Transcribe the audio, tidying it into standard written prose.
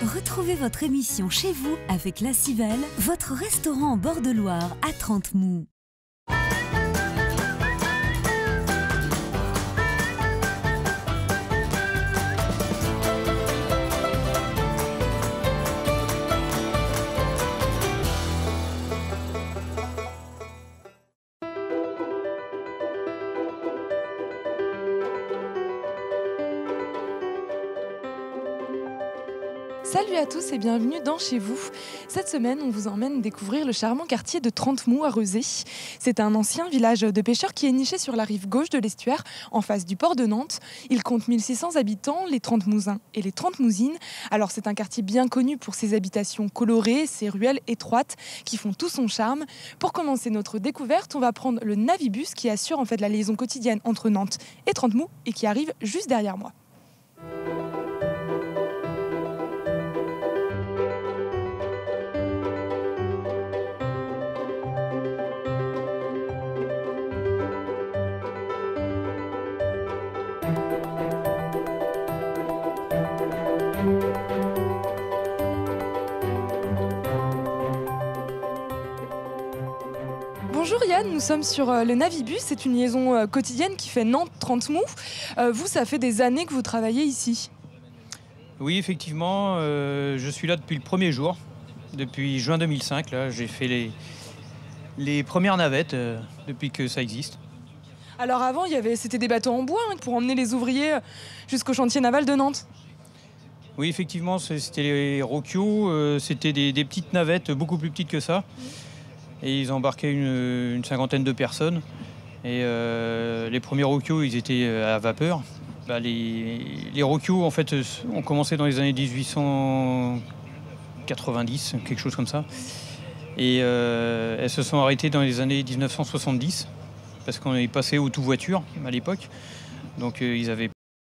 Retrouvez votre émission chez vous avec La Civelle, votre restaurant en bord de Loire à Trente-Mous. Salut à tous et bienvenue dans Chez vous. Cette semaine, on vous emmène découvrir le charmant quartier de Trente-Mous à Rezé. C'est un ancien village de pêcheurs qui est niché sur la rive gauche de l'estuaire, en face du port de Nantes. Il compte 1600 habitants, les Trente-Mousins et les Trente-Mousines. Alors c'est un quartier bien connu pour ses habitations colorées, ses ruelles étroites qui font tout son charme. Pour commencer notre découverte, on va prendre le Navibus qui assure en fait la liaison quotidienne entre Nantes et Trente-Mous et qui arrive juste derrière moi. Bonjour Yann, nous sommes sur le Navibus, c'est une liaison quotidienne qui fait Nantes-Trente-Mous. Vous, ça fait des années que vous travaillez ici. Oui, effectivement, je suis là depuis le premier jour, depuis juin 2005. Là, j'ai fait les premières navettes depuis que ça existe. Alors avant, c'était des bateaux en bois pour emmener les ouvriers jusqu'au chantier naval de Nantes. Oui, effectivement, c'était les Rocchio, c'était des petites navettes beaucoup plus petites que ça. Et ils embarquaient une cinquantaine de personnes. Et les premiers Rocchio, ils étaient à vapeur. Les Rocchio, en fait, ont commencé dans les années 1890, quelque chose comme ça. Et elles se sont arrêtées dans les années 1970, parce qu'on est passé au tout-voiture à l'époque. Donc ils n'avaient